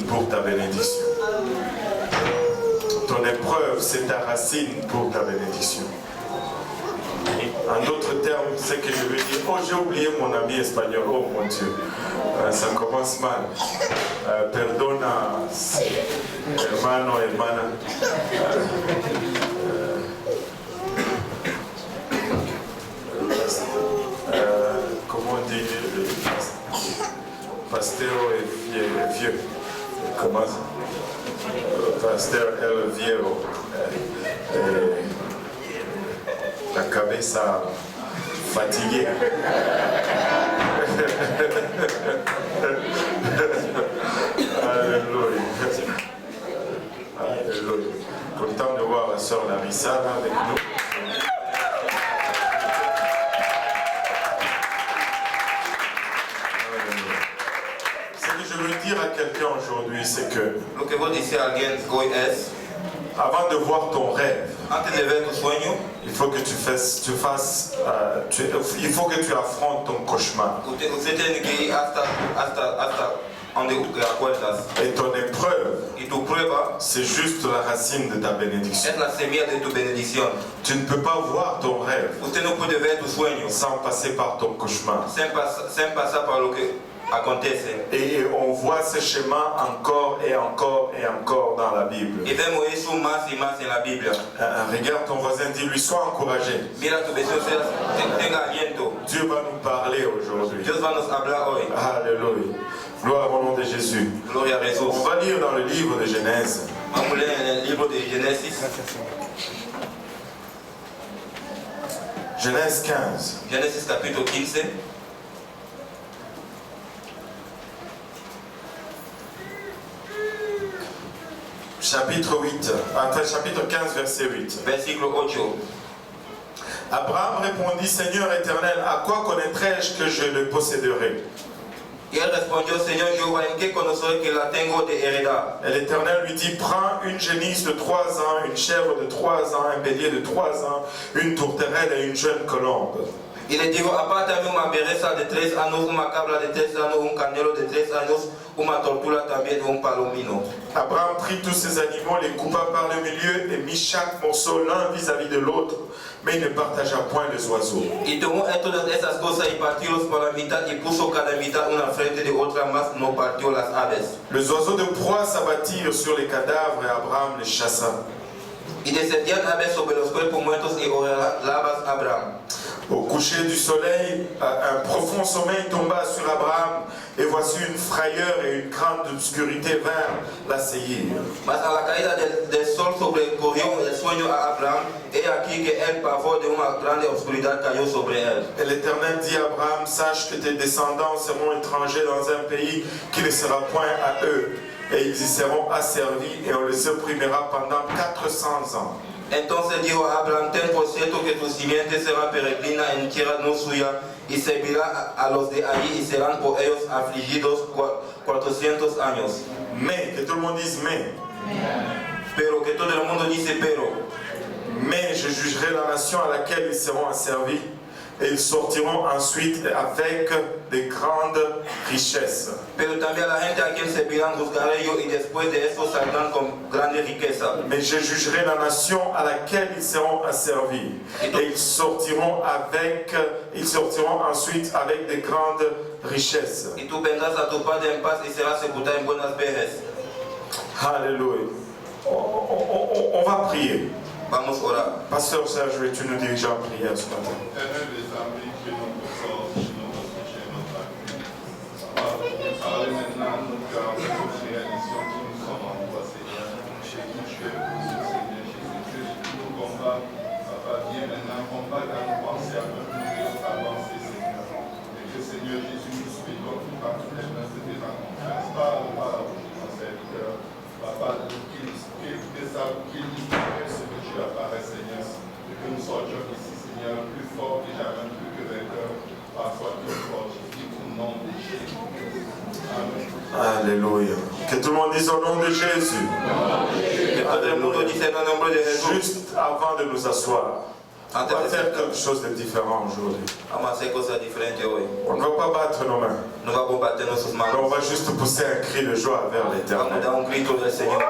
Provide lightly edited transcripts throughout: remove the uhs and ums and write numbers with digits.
pour ta bénédiction. Ton épreuve, c'est ta racine pour ta bénédiction. En d'autres termes, c'est que je veux dire, oh j'ai oublié mon ami espagnol, oh mon Dieu, ça commence mal. Perdona, hermano, hermana. Comment on dit, pasteur est vieux. Comment ça? Pasteur el viejo. La cabeza fatiguée. Alléluia. Alléluia. Content de voir la sœur Larissa là avec nous. Ce que je veux dire à quelqu'un aujourd'hui, c'est que avant de voir ton rêve, il faut que il faut que tu affrontes ton cauchemar. Et ton épreuve, c'est juste la racine de ta bénédiction. Tu ne peux pas voir ton rêve sans passer par ton cauchemar. Et on voit ce schéma encore et encore et encore dans la Bible. Regarde ton voisin, dis-lui, sois encouragé. Dieu va nous parler aujourd'hui. Alléluia. Gloire au nom de Jésus. On va lire dans le livre de Genèse. Genèse 15. Genèse capítulo 15. Chapitre 8, chapitre 15, verset 8. Versículo 8. Abraham répondit, Seigneur éternel, à quoi connaîtrai-je que je le posséderai? Y él respondió, Señor Jehová, ¿en qué conoceré que la tengo de heredad? Et l'Éternel lui dit, prends une génisse de 3 ans, une chèvre de 3 ans, un bélier de 3 ans, une tourterelle et une jeune colombe. Y le dijo, apártame una bereza de 3 años, una cabra de 3 años, un carnero de 3 años, una tortuga también de un palomino. Abraham prit tous ces animaux, les coupa par le milieu et mit chaque morceau l'un vis-à-vis de l'autre, mais il ne partagea point les oiseaux. Y tomó todas esas cosas y partiólos por la mitad y puso cada mitad una frente de otra, más no partió las aves. Les oiseaux de proie s'abattirent sur les cadavres et Abraham les chassa. Y descendían aves sobre los cuerpos muertos y oraba Abraham. Au coucher du soleil, un profond sommeil tomba sur Abraham, et voici une frayeur et une grande obscurité vinrent l'assaillir. Mas a la caída del sol sobrecogió el sueño a Abraham, he aquí que el pavor de una grande oscuridad cayó sobre él. Et l'Éternel dit à Abraham, sache que tes descendants seront étrangers dans un pays qui ne sera point à eux, et ils y seront asservis, et on les opprimera pendant 400 ans. Entonces dijo a Abraham, ten por cierto que tu simiente será peregrina en tierra no suya, y servirá a los de allí, y serán por ellos afligidos 400 años. Mais, que tout le monde dise mais. Pero, que todo el mundo dice pero. Mais je jugerai la nation à laquelle ils seront asservis, et ils sortiront ensuite avec de grandes richesses. Pero también la gente a quien servirán juzgaré yo, y después de eso saldrán con grande riqueza. Mais je jugerai la nation à laquelle ils seront asservis, et ils sortiront ensuite avec de grandes richesses. Y tú vendrás a tu padre en paz y serás sepultado en buenas vejes. Alléluia. On va prier. Vamos a orar. Pasteur Serge, tu nous diriges en prière ce matin. Parlez maintenant nos cœurs, de nos réalisations qui nous sont en toi, Seigneur. Chez qui tu es pour ce Seigneur Jésus. Nous combat, Papa, viens maintenant, combat dans nos pensées afin que nous puissions avancer, Seigneur. Et que Seigneur Jésus nous suive par toutes les mains de tes confiance. Parle au serviteur, Papa, qu'il ce que tu apparaît, Seigneur. Et que nous sortions ici, Seigneur, plus fort que jamais, plus que vainqueur, parfois plus fort, Jésus, au nom de Jésus. Alléluia. Que tout le monde dise au nom de Jésus. Que todo el mundo dice en el nombre de Jesús. Juste avant de nous asseoir, On va faire quelque chose de différent aujourd'hui. Vamos a hacer cosas diferentes hoy. On ne va pas battre nos mains, No vamos a bater nuestras mais on manos. va juste pousser un cri de joie vers Vamos a l'éternel. dar un grito del Señor.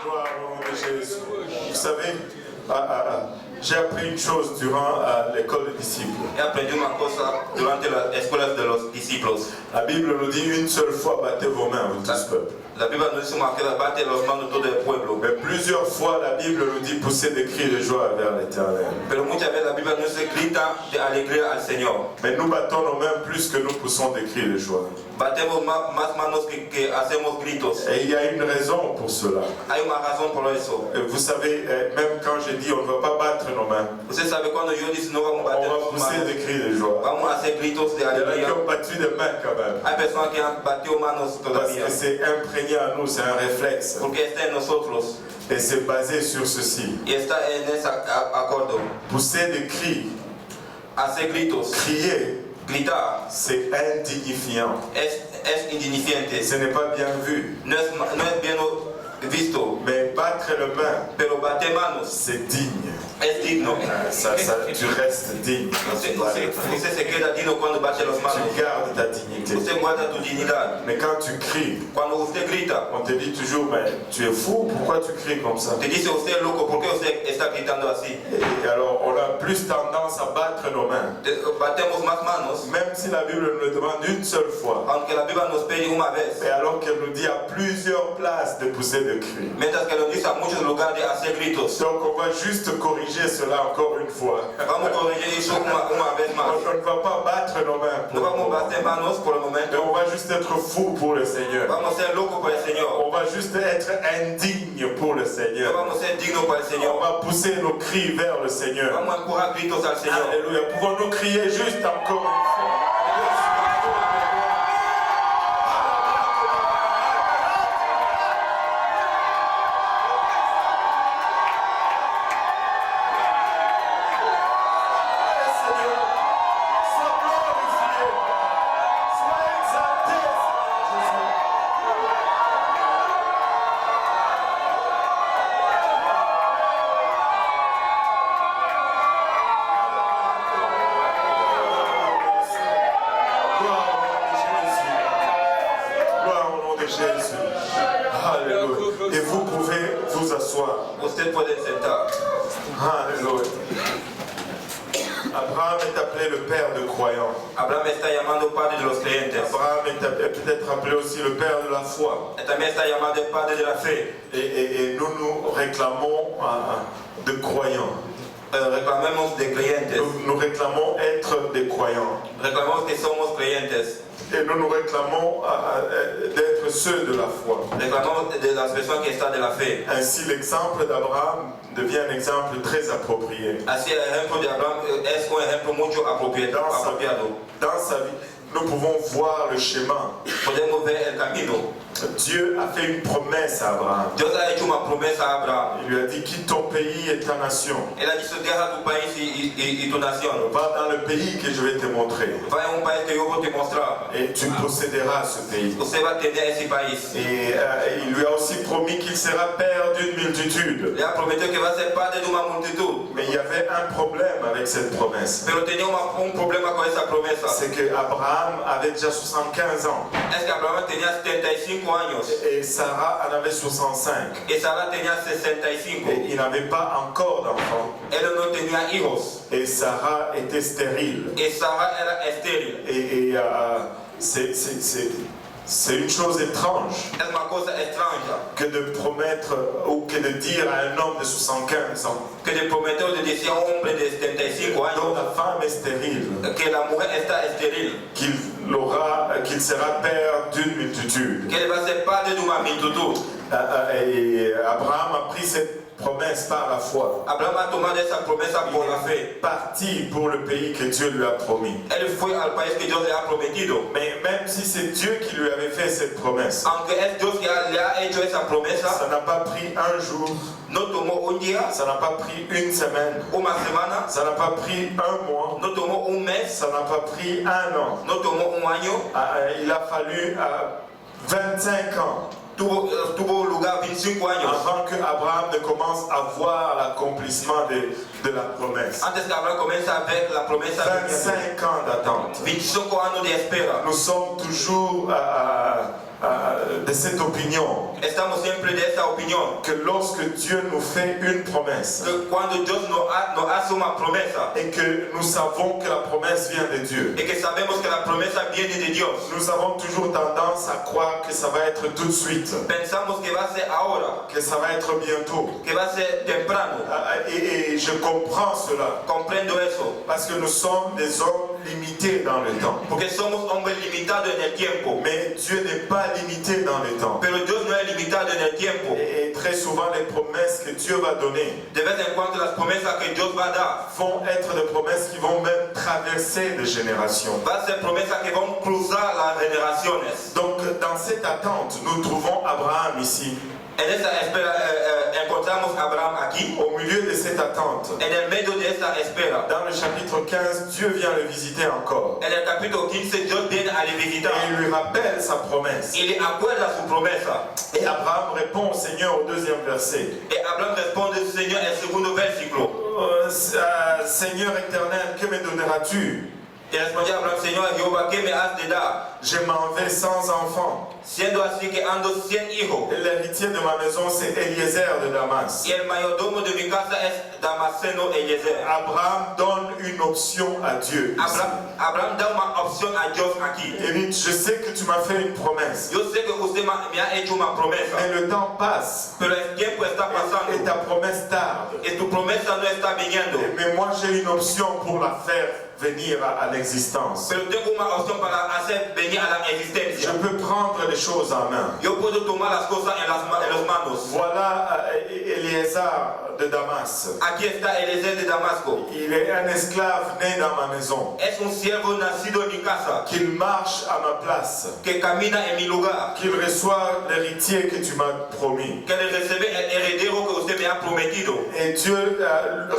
Gloire au nom de Jésus. Vous savez, j'ai appris une chose durant l'école des disciples. He aprendido una cosa durante las escuelas de los discípulos. La Bible nous dit une seule fois, battez vos mains, vous tous peuple. La Biblia nos dice que bate los manos todo el pueblo. Mais plusieurs fois, la Bible nous dit pousser des cris de joie vers l'éternel. Pero muchas veces la Biblia nos grita de alegría al Señor. Mais nous battons nos mains plus que nous poussons des cris de joie. Batemos más manos que hacemos gritos. Et il y a une raison pour cela. Hay una razón por eso. Vous savez, même quand j'ai dit on ne va pas battre nos mains, Usted sabe cuando yo dice no vamos a on bater va nuestras pousser manos. des cris de joie. Vamos a hacer gritos de Il y en a qui alegría. ont battu des mains quand même. Hay personas que han batido manos Parce todavía. que c'est imprégné à nous, c'est un réflexe. Porque está en nosotros. Et c'est basé sur ceci. Y está en ese acuerdo. Pousser des cris, Hacer gritos. crier, Gritar c'est indignifiant. es indignifiante. Ce n'est pas bien vu. No es bien visto. Mais battre les mains, Pero bater manos c'est digne. es digno. Tu restes digne. Usted se queda digno cuando bate las manos. Tu gardes ta dignité. Usted guarda tu dignidad. Mais quand tu cries, Cuando usted grita, on te dit toujours, mais tu es fou, pourquoi tu cries comme ça? te dice usted es loco, ¿por qué usted está gritando así? Et alors, on a plus tendance à battre nos mains. Batemos más manos, Même si la Bible nous le demande une seule fois, aunque la Biblia nos pide una vez. et alors qu'elle nous dit à plusieurs places de pousser des cris. Mientras que nos dice a muchos lugares de hacer gritos. Donc on va juste corriger cela encore une fois. Vamos a corregir eso una vez más. On ne va pas battre nos mains, No vamos a bater manos por el mais momento. on va juste être fou pour le Seigneur. Vamos a ser locos por el Señor. On va juste être indigne pour le No Seigneur. vamos a ser dignos por el On Señor. va pousser nos cris vers le Seigneur. Vamos a empujar gritos al Señor. Alléluia. Pouvons-nous crier juste encore une fois? Jésus. Alléluia. Et vous pouvez vous asseoir. Usted puede sentar. Alléluia. Abraham est appelé le père de croyants. Abraham está llamando padre de los creyentes. Abraham est peut-être appelé aussi le père de la foi. También está llamado padre de la fe. Et nous nous réclamons de croyants. Reclamemos de creyentes. Nous réclamons être des croyants. Reclamamos que somos creyentes. Et nous nous réclamons d'être ceux de la foi. Reclamamos de las personas que están de la fe. Ainsi, l'exemple d'Abraham devient un exemple très approprié. Así el ejemplo de Abraham es un ejemplo mucho apropiado. Dans sa vie, nous pouvons voir le schéma. Podemos ver el camino. Dieu a fait une promesse à Abraham. Dios ha hecho una promesa a Abraham. Il lui a dit, quitte ton pays et ta nation. Él ha dicho, deja tu país y tu nación. Va dans le pays que je vais te montrer. Va a un país que yo voy a te mostrar. Et tu posséderas ce pays. Usted va a tener ese país. Et il lui a aussi promis qu'il sera père d'une multitude. Le ha prometido que va a ser padre de una multitud. Mais il y avait un problème avec cette promesse. Pero tenía un problema con esa promesa. C'est que Abraham avait déjà 75 ans. Es que Abraham tenía 75 años. Et Sarah en avait 65. Y Sara tenía 65. Et il n'avait pas encore d'enfants. Él no tenía hijos. Et Sarah était stérile. Y Sara era estéril. Et c'est une chose étrange Es una cosa extraña que de promettre ou que de dire à un homme de 75 ans que le prometió de decir a un hombre de 75 dont años la femme est stérile, que la mujer está estéril, qu'il sera père d'une multitude. que él va a ser padre de una multitud. Et Abraham a pris cette promesse par la foi. Abraham ha tomado esa promesa por la Il fe. fait partie pour le pays que Dieu lui a promis. Él fue al país que Dios le ha prometido. Mais même si c'est Dieu qui lui avait fait cette promesse, Aunque es Dios que le ha hecho esa promesa, ça n'a pas pris un jour, no tomó un día, ça n'a pas pris une semaine, una semana, ça n'a pas pris un mois, no tomó un mes, ça n'a pas pris un an. no tomó un año, Il a fallu 25 ans tuvo lugar 25 años. avant que Abraham ne commence à voir l'accomplissement de la promesse. Antes que Abraham comience a ver la promesa, 25 ans d'attente. 25 años de espera. Nous sommes toujours de cette opinion Estamos siempre de esta opinión, que lorsque Dieu nous fait une promesse que cuando Dios nos hace una promesa, et que nous savons que la promesse vient de Dieu, y que sabemos que la promesa viene de Dios, nous avons toujours tendance à croire que ça va être tout de suite, pensamos que va a ser ahora, que ça va être bientôt. que va a ser temprano. Et je comprends cela Comprendo eso, parce que nous sommes des hommes limités dans le temps. porque somos hombres limitados en el tiempo, Mais Dieu n'est pas limité dans le temps. pero Dios no es limitado en el tiempo. Et très souvent, les promesses que Dieu va donner De vez en cuando las promesas que Dios va a dar, vont être des promesses qui vont même traverser des générations. va a ser promesas que van a cruzar las generaciones. Donc, dans cette attente, nous trouvons Abraham ici. En esa espera encontramos a Abraham aquí, Au milieu de cette attente, en el medio de esta espera. dans le chapitre 15, Dieu vient le visiter encore. En el capítulo 15 Dios viene a le visitar Et il lui rappelle sa promesse. y le acuerda su promesa. Et Abraham répond au Seigneur au deuxième verset. Y Abraham responde al Señor en el segundo versículo. Seigneur éternel, que me donneras-tu? Y respondió Abraham, Señor Jehová, ¿qué me has de dar? Je m'en vais sans enfant. Siendo así que ando 100 hijos. L'héritier de ma maison, c'est Eliezer de Damas. Y el mayordomo de mi casa es Damasceno Eliezer. Abraham donne une option à Dieu. Abraham da una opción a Dios aquí. Il dit, je sais que tu m'as fait une promesse, Yo sé que usted me ha hecho una promesa, mais le temps passe pero el tiempo está pasando et ta promesse tarde. y tu promesa no está viniendo. Mais moi, j'ai une option pour la faire venir à l'existence. Pero tengo una opción para hacer venir a la Je existencia. peux prendre les choses en main. Yo puedo tomar las cosas en las manos. Voilà Eliezer de Damas. Aquí está Eliezer de Damasco. Il est un esclave né dans ma maison, Es un siervo nacido en mi casa, qu'il marche à ma place, que camina en mi lugar, qu'il reçoit l'héritier que tu m'as promis. que le recibe el heredero que usted me ha prometido. Et Dieu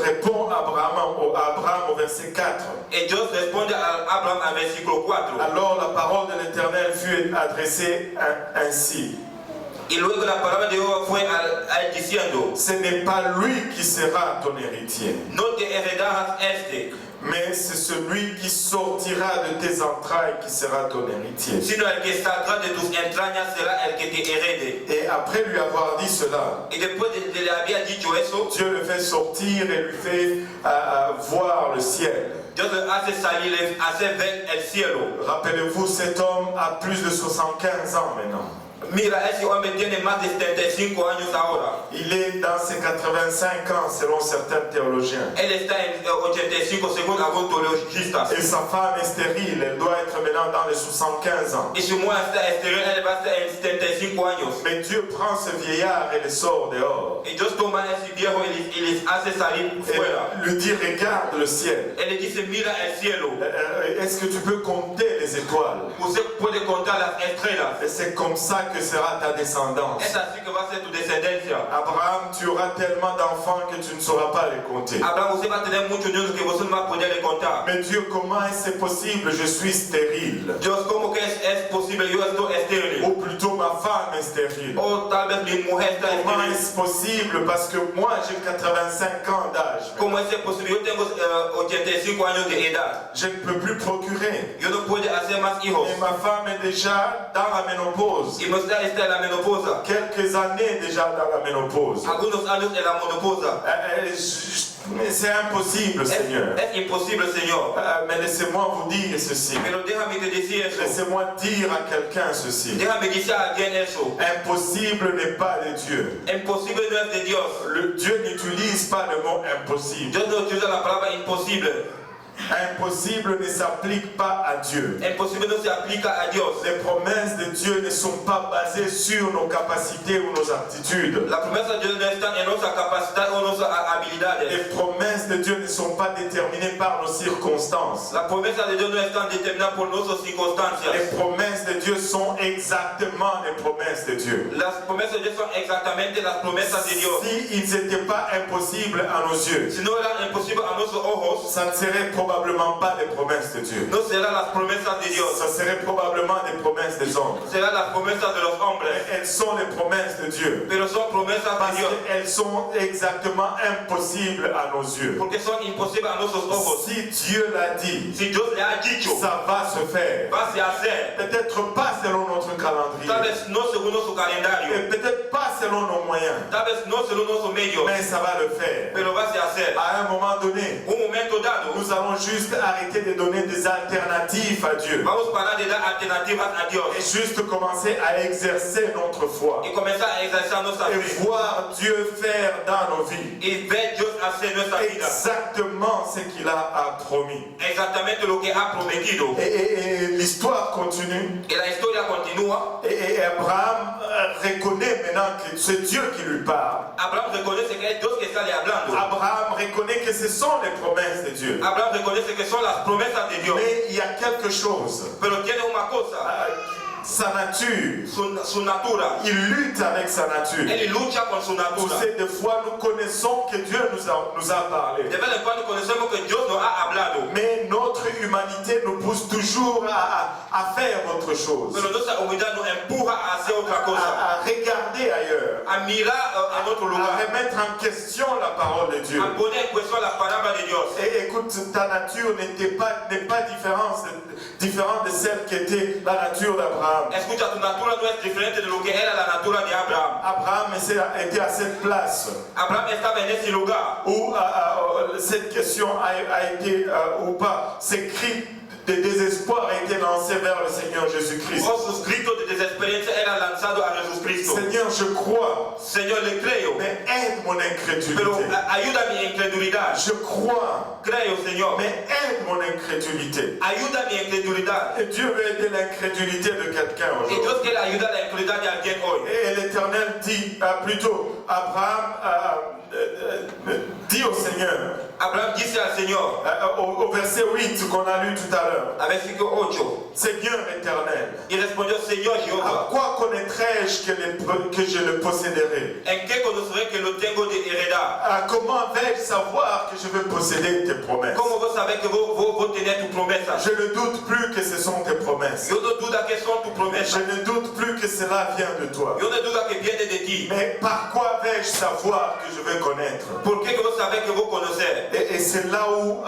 répond à Abraham au verset 4. Y Dios responde a Abraham al versículo 4. Alors la parole de l'Éternel fut adressée ainsi. Y luego la palabra de Dios fue a él diciendo, Ce n'est pas lui qui sera ton héritier, no te heredarás mais c'est celui qui sortira de tes entrailles qui sera ton héritier. sino el que saldrá de tus entrañas será el que te herede. Et après lui avoir dit cela, Y después de le había dicho eso, Dieu le fait sortir et lui fait voir le ciel. Dios le hace salir, le hace ver el cielo. Rappelez-vous, cet homme a plus de 75 ans maintenant. Mira, ese hombre tiene más de 75 años ahora. Il est dans ses 85 ans selon certains théologiens. Él está en 85 según algunos teologistas. Et sa femme est stérile, elle doit être maintenant dans les 75 ans. Y su mujer está estéril, él va a estar en 75 años. Mais Dieu prend ce vieillard et le sort dehors. Y Dios toma a ese viejo y les hace salir fuera. Et lui dit, regarde le ciel. Él le dice, mira el cielo. Est-ce que tu peux compter les étoiles? Usted puede contar las estrellas. Et c'est comme ça que sera ta descendance. Es así que va a ser tu descendencia. Abraham, tu auras tellement d'enfants que tu ne sauras pas les compter. Abraham, usted va a tener muchos niños que usted no va a poder le contar. Mais Dieu, comment est-ce possible? Je suis stérile. Dios, ¿cómo que es posible? Yo estoy estéril. Ou plutôt ma femme est stérile. O tal vez mi mujer está Comment estéril. est-ce possible? Parce que moi j'ai 85 ans d'âge. ¿Cómo es posible? Yo tengo 85 años de edad. Je ne peux plus procurer. Yo no puedo hacer más hijos. Et ma femme est déjà dans la ménopause. Y mi mujer está en la menopausa. Quelques années déjà dans la ménopause. Algunos años en la menopausa. Mais c'est impossible, Seigneur. Es imposible, Señor. Mais laissez-moi vous dire ceci. Pero déjame te decir eso. Laissez-moi dire à quelqu'un ceci. Déjame decir a alguien eso. Impossible n'est pas de Dieu. Imposible no es de Dios. Dieu n'utilise pas le mot impossible. Dios no utiliza la palabra imposible. Impossible ne s'applique pas à Dieu. Imposible no se aplica a Dios. Les promesses de Dieu ne sont pas basées sur nos capacités ou nos aptitudes. La promesa de Dios no está en nuestra capacidad o nuestras habilidades. Les promesses de Dieu ne sont pas déterminées par nos circonstances. La promesa de Dios no está determinada por nuestras circunstancias. Les promesses de Dieu sont exactement les promesses de Dieu. Las promesas de Dios son exactamente las promesas de Dios. S'ils n'étaient pas impossibles à nos yeux, Si no era imposible a nuestros ojos, ça ne serait probablement pas les promesses de Dieu. no serán las promesas de Dios. Ça serait probablement des promesses des hommes. Serán las promesas de los hombres. Elles sont les promesses de Dieu. Pero son promesas Parce de Dios. qu'elles sont exactement impossibles à nos yeux. Porque son imposibles a nuestros ojos. Si Dieu l'a dit, Si Dios le ha dicho, ça va se faire. va a hacer. Peut-être pas selon notre Tal calendrier. vez no según nuestro Et calendario. peut-être pas selon nos moyens. Tal vez no según nuestros medios. Mais ça va le faire. Pero va a hacer. À un moment donné, Un momento dado, nous allons juste arrêter de donner des alternatives à Dieu. vamos a parar de dar alternativas a Dios. Et juste commencer à exercer notre foi. Y comenzar a exercer nuestra Et fe. voir Dieu faire dans nos vies Y ver Dios hacer nuestra vida. exactement ce qu'il a promis. Exactamente lo que ha prometido. Et l'histoire continue. Y la historia continúa. Et Abraham reconnaît maintenant que c'est Dieu qui lui parle. Abraham reconoce que es Dios que está le hablando. Abraham reconnaît que ce sont les promesses de Dieu. Abraham reconoce que son las promesas de Dios. Mais il y a quelque chose. Pero tiene una cosa. Sa nature. Su natura. Il lutte avec sa nature. Él lucha con su Tu natura. sais, des fois nous connaissons que Dieu nous a parlé. De vez en cuando conocemos que Dios nos ha hablado. Mais notre humanité nous pousse toujours à faire autre chose. Pero nuestra humanidad nos empuja a hacer otra cosa. À regarder ailleurs. A mirar en otro À lugar. remettre en question la parole de Dieu. A poner en cuestión la palabra de Dios. Et écoute, ta nature n'est pas différente de celle qui était la nature d'Abraham. Escucha, tu natura no es diferente de lo que era la natura de Abraham. Abraham était à cette place Abraham estaba en ese lugar où cette question a été, ou pas, ces cris de désespoir a été lancé vers le Seigneur Jésus-Christ. o sus gritos de desesperanza eran lanzados a Jesucristo. Seigneur, je crois, Señor, le creo, mais aide mon pero incrédulité. ayuda mi incredulidad. Je crois, Creo, Señor, mais aide mon incrédulité. ayuda mi incredulidad. Et Dieu veut aider l'incrédulité de quelqu'un Y aujourd'hui. Dios quiere ayudar la incredulidad de alguien hoy. Et l'Éternel dit, plutôt, Abraham dit au Seigneur, Abraham dice al Señor, au verset 8 qu'on a lu tout à l'heure, a versículo 8, Seigneur éternel, y respondió, Señor à Jehová, quoi connaîtrais-je que je le posséderai? ¿en qué conoceré que lo tengo de heredad? Comment vais-je savoir que je vais posséder tes promesses? ¿Cómo vos sabés que vos tenés tus promesas? Je ne doute plus que ce sont tes promesses. Yo no duda que son tus Je promesas. ne doute plus que cela vient de toi. Yo no duda que viene de ti. Mais par quoi vais-je savoir que je vais connaître? ¿Por qué que vos sabés que vos conocés? Et c'est là où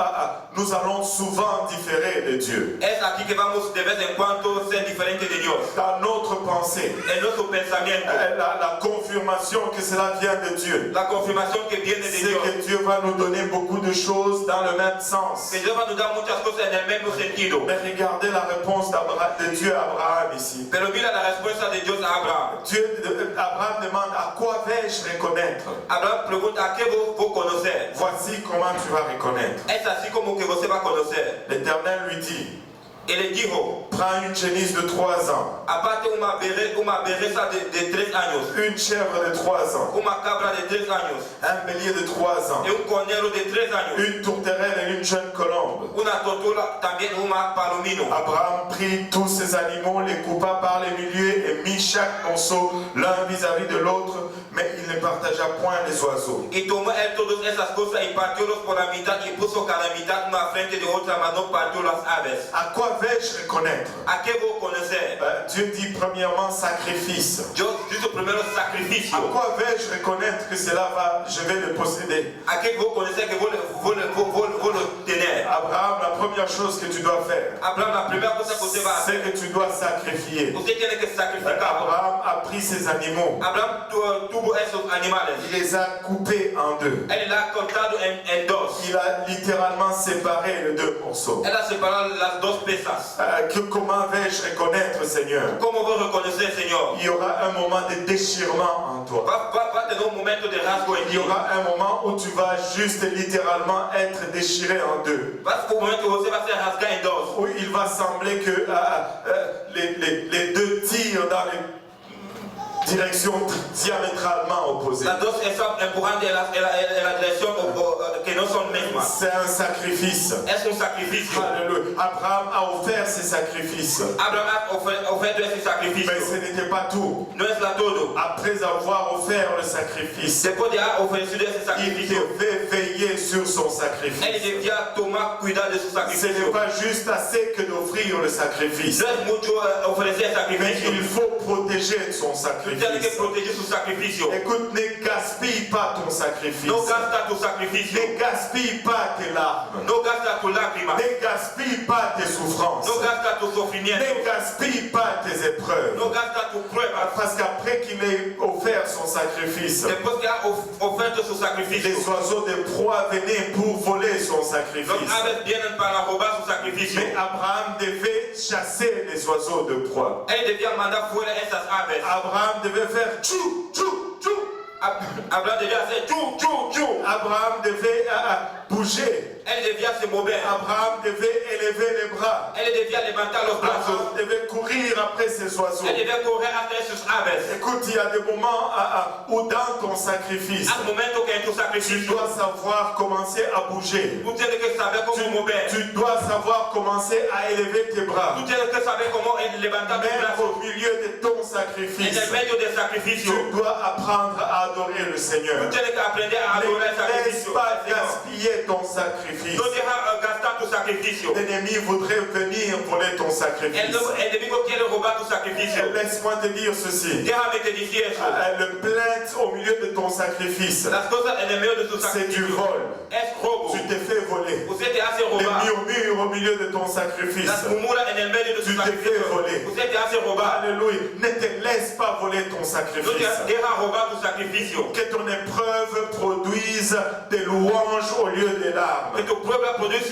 nous allons souvent différer de Dieu. Es aquí que vamos de vez en cuando ser diferentes de Dios. Dans notre pensée, En nuestro pensamiento, la confirmation que cela vient de Dieu, la confirmación que viene de c'est Dios. que Dieu va nous donner beaucoup de choses dans le même sens. Que Dios va a nos dar muchas cosas en el mismo sentido. Mais regardez la réponse de Dieu à Abraham ici. Pero mira la respuesta de Dios a Abraham. Abraham demande à quoi vais-je reconnaître? Abraham pregunta, ¿a qué vos conocés? Voici comment tu vas reconnaître. Es así como que vos se va a conocer. L'Éternel lui dit, Y le dijo, prends une génisse de 3 ans, aparte una bereza de 3 años, une chèvre de 3 ans, una cabra de 3 años, un bélier de 3 ans, y un cornero de 3 años, une tourterelle et une jeune colombe. una tortuga, también una palomino. Abraham prit tous ces animaux, les coupa par les milieux et mit chaque morceau l'un vis-à-vis de l'autre, mais il ne partagea point les oiseaux. Y tomó él todas esas cosas y partiólos por la mitad y puso cada mitad una frente de otra, mas no partió las aves. À quoi vais-je reconnaître? ¿A qué vos conocés? Dieu dit premièrement sacrifice. Dios dice primero sacrificio. À quoi vais-je reconnaître que je vais le posséder? ¿A qué vos conocés que vos lo tenés? Abraham, la première chose que tu dois faire, Abraham, la primera cosa que usted va a hacer, c'est que tu dois sacrifier. usted tiene que sacrificar. Abraham a pris ses animaux. Abraham tuvo esos dos animales. Il les a coupés en deux. Él ha cortado en dos. Il a littéralement séparé les deux morceaux. Él ha separado las dos piezas. Comment vais-je reconnaître, Seigneur? ¿Cómo vos reconocés, Señor? Il y aura un moment de déchirement en toi. Va a tener un momento de rasgo en Il ti. y aura un moment où tu vas juste littéralement être déchiré en deux. Va a un momento que você vai ser rasgado em dos. Où il va sembler que les deux tirent dans les directions diamétralement opposées. Las dos están empujando en la dirección que no son mismas. C'est un sacrifice. Es un sacrificio. Alléluia. Abraham a offert ses sacrifices. Abraham ha ofrecido ese sacrificio. Mais ce n'était pas tout. No es la todo. Après avoir offert le sacrifice, Después de haber ofrecido ese il sacrificio, devait veiller sur son sacrifice. él debía tomar cuidado de su Ce sacrificio. n'est pas juste assez que d'offrir le sacrifice. No es mucho ofrecer el Mais sacrificio. il faut protéger son Tú tienes que sacrifice. proteger su sacrificio. Écoute, ne gaspille pas ton sacrifice. No gasta tu sacrificio. Ne gaspille pas tes larmes. No gasta tu lágrima. Ne gaspille pas tes souffrances. No gasta tu sufrimiento. Ne gaspille pas tes épreuves. No gasta tu prueba. Parce qu'après qu'il ait offert son sacrifice, Después que ha ofrecido su sacrificio, les oiseaux de proie venaient pour voler son los sacrifice. aves vienen para robar su sacrificio. Mais Abraham devait chasser les oiseaux de proie. Él debía mandar fuera esas aves. Abraham devait faire tchou, tchou, tchou. Abraham debía hacer chu, chu, chu. Abraham devait bouger. Él debía se mover. Abraham devait élever les bras. Él debía levantar los brazos. Abraham devait courir après ses oiseaux. Él debía correr hasta sus aves. Écoute, il y a des moments où dans ton sacrifice, Al momento que en tu tu sacrificio, dois savoir commencer à bouger. tú tienes que saber cómo mover. Tu dois savoir commencer à élever tes bras. Tú tienes que saber cómo levantar tus Même brazos. au milieu de ton En sacrifice, el medio del sacrificio, tu dois apprendre à adorer le Seigneur. tú tienes que aprender a adorar el Ne laisse sacrificio. pas gaspiller ton sacrifice. No deja gastar tu sacrificio. L'ennemi voudrait venir voler ton sacrifice. El enemigo quiere robar tu sacrificio. Laisse-moi te dire ceci. Déjame te decir eso. Le plainte au milieu de ton sacrifice, Las cosas en el medio de tu c'est du sacrificio vol. es robo. Tu t'es fait voler. Usted te hace Les robar. murmures au milieu de ton sacrifice, Las murmuras en el medio de tu tu t'es fait sacrificio. voler. Usted te hace robar. Alléluia. Ne te laisse pas voler ton No te sacrifice. deja robar tu sacrificio. Que ton épreuve produise des louanges au lieu des larmes. Que tu prueba produce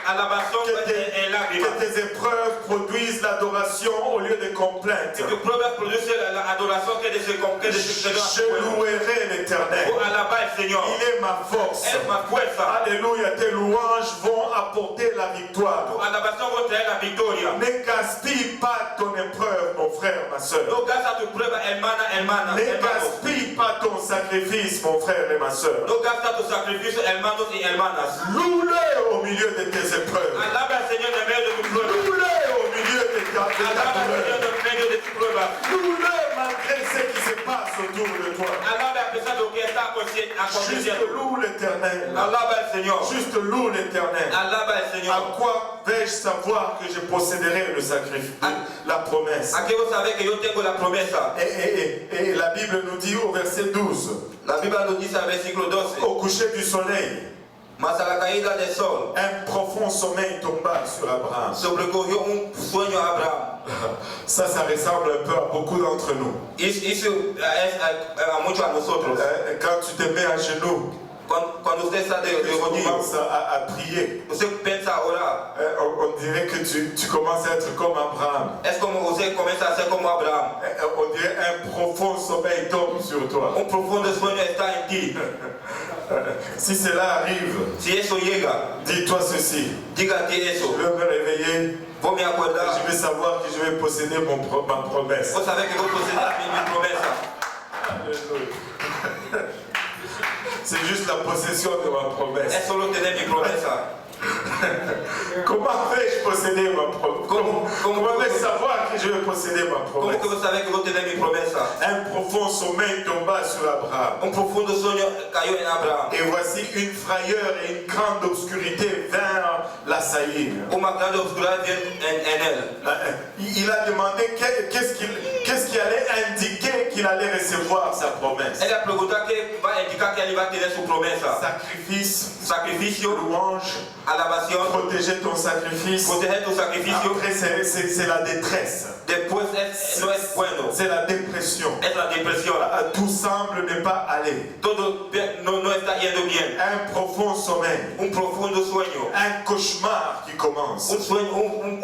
alabación en lágrimas. Que tes épreuves produisent l'adoration au lieu des complaintes. Que tu pruebas produce la adoración que Je louerai l'Éternel. Pour alabar el Señor. Il est ma force. Es más fuerza. Alléluia. Tes louanges vont apporter la victoire. Tu alabación va a traer la victoria. Ne gaspille pas ton épreuve, mon frère, ma soeur. No gasta tu prueba, hermana, Ne hermanos. gaspille pas ton sacrifice, mon frère et ma soeur. No gasta tu sacrificio, hermanos y hermanas. Loue-le au milieu de tes épreuves. Alaba al Señor en medio de tu prueba. Loue-le au milieu de ta Alaba al Señor douleur. en medio de tu prueba. Loue-le malgré ce qui se passe autour de toi. Alaba a pesar de lo que está Juste aconteciendo. loue l'Éternel. Alaba al Señor. Juste loue l'Éternel. Alaba al Señor. À quoi vais-je savoir que je posséderai le sacrifice, la promesse? Aquí vos sabés que yo tengo la promesa. Et la Bible nous dit au verset 12, La Biblia nos dice al versículo 12. au coucher du soleil, Mas a la caída del sol, un profond sommeil tomba sur Abraham. sobrecogió un sueño a Abraham. Ça ressemble un peu à beaucoup d'entre nous. Eso es mucho a nosotros. Quand tu te mets à genoux, Cuando usted está de tu rodillas, commences à prier, usted piensa a orar. on dirait que tu commences à être comme Abraham. Es como usted comienza a ser como Abraham. On dirait un profond sommeil tombe sur toi. Un profundo sueño está en ti. Si cela arrive, Si eso llega, dis-toi ceci. dígate Je eso. vais me réveiller, Vos me acordar. je vais savoir que je vais posséder ma promesse. Vos sabés que vos poseedés mi promesa. Alléluia. C'est juste la possession de ma promesse. Es solo tener mi promesa. Comment vais-je posséder ma promesse? Comment vais-je savoir que je vais posséder ma ¿Cómo promesse? que vos sabés que vos tenés mi promesa? Un profond sommeil tomba sur Abraham. Un profundo sueño cayó en Abraham. Et voici une frayeur et une grande obscurité vinrent l'assaillir. Una grande oscuridad en él. Il a demandé qu'est-ce qui allait indiquer qu'il allait recevoir sa promesse. Él le preguntó qué va a indicar que él iba a tener su promesa. Sacrifice, Sacrificio, louange, alabación, oración, protéger ton sacrifice. proteger tu sacrificio. Après, c'est la détresse. Después no es bueno, C'est la dépression. es la depresión. Tout semble ne pas aller. Todo no está yendo bien. Un profond sommeil. Un profundo sueño. Un cauchemar qui commence. Un sueño,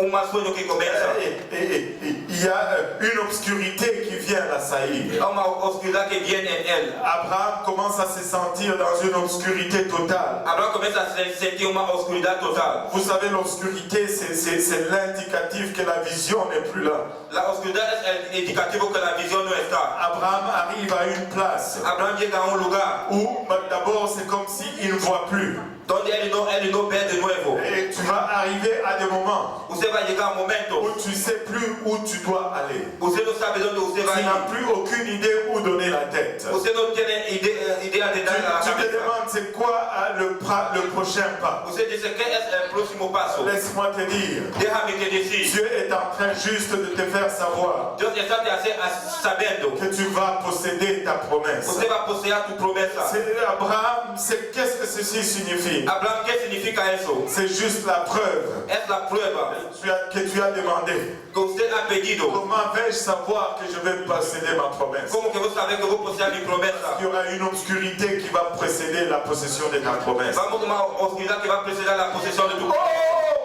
un mal sueño que comienza. Et il y a une obscurité qui vient l'assaillir. Una oscuridad que viene en él. Abraham commence à se sentir dans une obscurité totale. Abraham comienza a sentir una oscuridad total. Vous savez, l'obscurité, c'est l'indicatif que la vision n'est plus là. La oscuridad es el indicativo que la visión no está. Abraham arrive à une place Abraham llega a un lugar où d'abord c'est comme s'il ne voit plus. donde él no ve de nuevo. Et tu vas arriver à des moments Usted va a llegar a un où momento, tu ne sais plus où tu dois aller. usted no sabe dónde usted va a Tu ir. n'as plus aucune idée où donner la tête. Usted no tiene idea de dar la Tu te cabeza. demandes c'est quoi le prochain pas. Usted dice, ¿qué es el próximo paso? Laisse-moi te dire, Déjame te decir, Dieu est en train juste de te faire savoir Dios está sabiendo, que tu vas posséder ta promesse. usted va a poseer tu promesa. Abraham, qu'est-ce que ceci signifie? Abraham, ¿qué significa eso? C'est juste la preuve Es la prueba que tu as demandé. que usted ha pedido. Comment vais-je savoir que je vais posséder ma promesse? ¿Cómo que vos sabés que vos poseer mi promesa? Il y aura une obscurité qui va précéder la possession de ta promesse. Vamos a una oscuridad que va a preceder la posesión de tu promesa.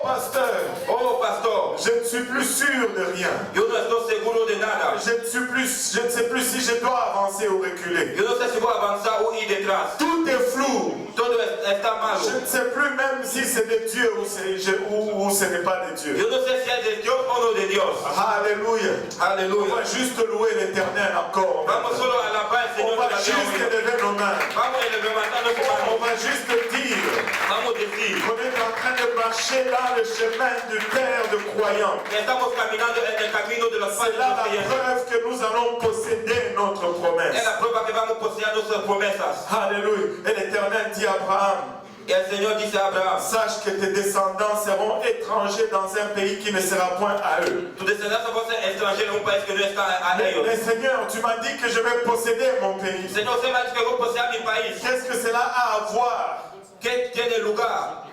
Oh, pasteur, Oh, pastor, je ne suis plus sûr de rien. yo no estoy seguro de nada. Je ne sais plus si je dois avancer ou reculer. Yo no sé si voy a avanzar o ir detrás. Tout est flou. Todo está malo. Je ne sais plus même si c'est de Dieu ou ce n'est pas de Dieu. Yo no sé si es de Dios o no de Dios. Alléluia. On Aleluya. va juste louer l'Éternel encore. Vamos solo a alabar al On Señor va todavía juste hoy. lever nos mains. Vamos a levantar nuestras On manos. va juste dire Vamos a decir qu'on est en train de marcher dans le chemin du Père de croyants. que estamos caminando en el camino de los C'est padres là la creyentes. preuve que nous allons posséder notre promesse. Es la prueba que vamos a poseer nuestras promesas. Alléluia. Et l'Éternel dit à Abraham, Y el Señor dice a Abraham, sache que tes descendants seront étrangers dans un pays qui ne sera point à eux. tu descendencia va a ser extranjero en un país que no está a Mais ellos. Seigneur, tu m'as dit que je vais posséder mon pays. Señor, usted me ha dicho que voy a poseer mi país. Qu'est-ce que cela a à voir ¿Qué tiene lugar?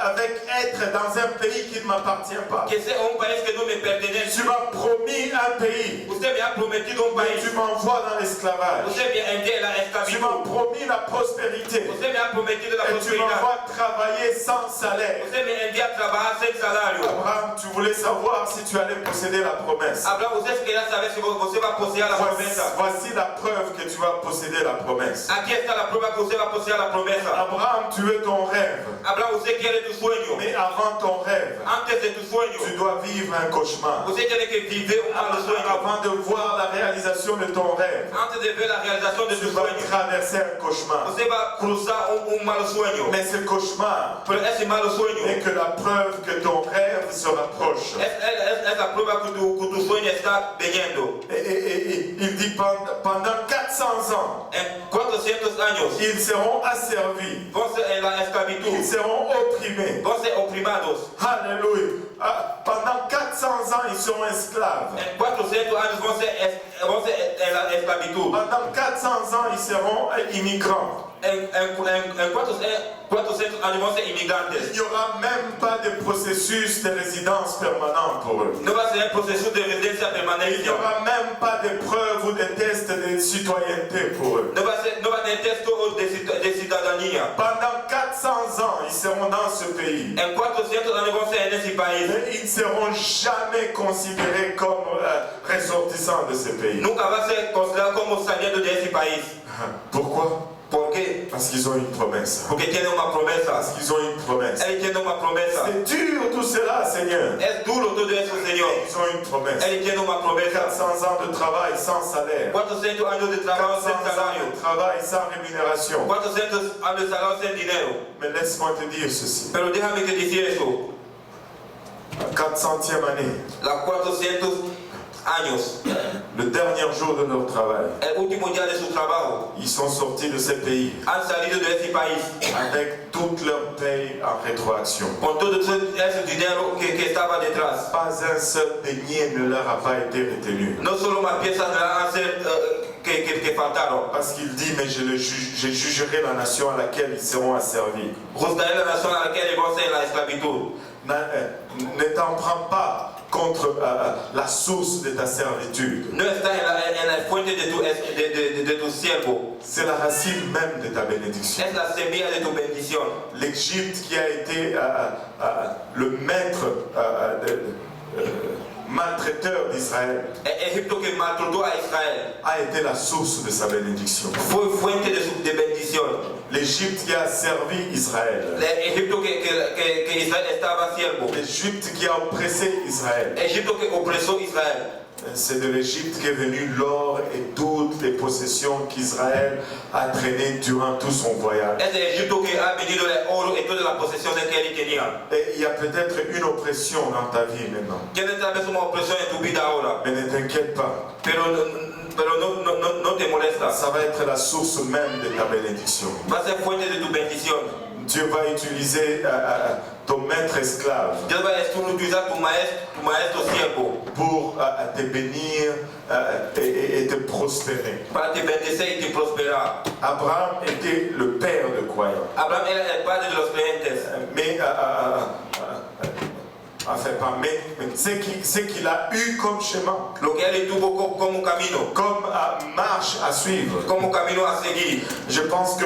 avec être dans un pays qui ne m'appartient pas? Que sea un país que no me pertenece. Tu m'as promis un pays, Usted me ha prometido un mais país. tu m'envoies dans l'esclavage. Usted me envía la Tu esclavitud. m'as promis la prospérité Usted me ha prometido la et tu prosperidad. m'envoies travailler sans salaire. Usted me envía a trabajar sin salario. Abraham, tu voulais savoir si tu allais posséder la promesse. Abraham, usted quería saber si usted va a poseer la promesa. Voici la preuve que tu vas posséder la promesse. Aquí está la prueba que usted va a poseer la promesa. Abraham, tu veux ton rêve, Abraham, usted quiere tu sueño. mais avant ton rêve, Antes de tu sueño, tu dois vivre un cauchemar. usted tiene que vivir un mal sueño. Avant de voir la réalisation de ton rêve, Antes de ver la realización de tu tu vas sueño, traverser un cauchemar. usted va a cruzar un mal sueño. Mais ce cauchemar Pero ese mal sueño n'est que la preuve que ton rêve se rapproche. es la prueba que tu sueño está viniendo. Et il dit pendant 400 ans, En 400 años, ils seront asservis, vão ser en la ils esclavitud, seront opprimés. vão ser oprimidos. Alléluia. Pendant 400 ans, ils seront esclaves. En 400 años vão ser en la esclavitud. Pendant 400 ans, ils seront immigrants. En 400 años vão ser imigrantes. Il n'y aura même pas de processus de résidence permanente pour eux. No va a ser un proceso de residencia Il n'y permanencia. aura même pas de preuves ou de tests de citoyenneté pour eux. No va a tener texto de ciudadanía. Pendant 400 ans, ils seront dans ce pays. En 400 años vão ser en ese país. Mais ils ne seront jamais considérés comme ressortissants de ce pays. Nunca va a ser considerado como saliendo de ese país. Pourquoi? ¿Por qué? Parce qu'ils ont une promesse. Porque tiene una promesa. Parce qu'ils ont une promesse. Él tiene una promesa. C'est dur tout cela, Seigneur. Es duro todo eso, Señor. Ils ont une promesse. Él tiene una promesa. 400 ans de travail sans salaire. 400 años de trabajo 400 sin ans salario. de travail sans rémunération. 400 años de salario sin dinero. Mais laisse-moi te dire ceci. Pero déjame que decir eso. La 400e année, Las 400 años, le dernier jour de leur travail, el último día de su trabajo, ils sont sortis de ce pays han salido de ese país avec toute leur paye en rétroaction. con todo ese dinero que estaba detrás. Pas un seul denier ne leur a pas été retenu. No solo más piezas han sido que faltaron. Parce qu'il dit, mais je jugerai la nation à laquelle ils seront asservis. Juzgaré la nación a la que ellos en la esclavitud. Ne t'en prends pas contre la source de ta servitude. No está en la fuente de tu siervo. C'est la racine même de ta bénédiction. Es la semilla de tu bendición. L'Égypte qui a été le maître maltraiteur d'Israël Egipto que maltrató a Israel a été la source de sa bénédiction. fue fuente de bendición. L'Égypte qui a servi Israël. Egipto que Israel estaba siervo. L'Égypte qui a oppressé Israël. Egipto que opresó Israel. C'est de l'Égypte qu'est venu l'or et toutes les possessions qu'Israël a traînées durant tout son voyage. Es de Egipto que ha venido el oro y todas las posesiones que él tenía. Et il y a peut-être une oppression dans ta vie maintenant. Tienes tal vez una opresión en tu vida ahora, Mais ne t'inquiète pas. pero no te molesta. Ça va être la source même de ta bénédiction. Va a ser fuente de tu bendición. Dieu va utiliser ton maître esclave Dios va a utilizar tu maestro siervo pour te bénir et te prospérer. para te bendecir y te prosperar. Abraham était le père de croyants. Abraham era el padre de los creyentes. Mais ce qu'il a eu comme chemin, Lo que él tuvo como camino, comme marche à suivre, como camino a seguir. je pense que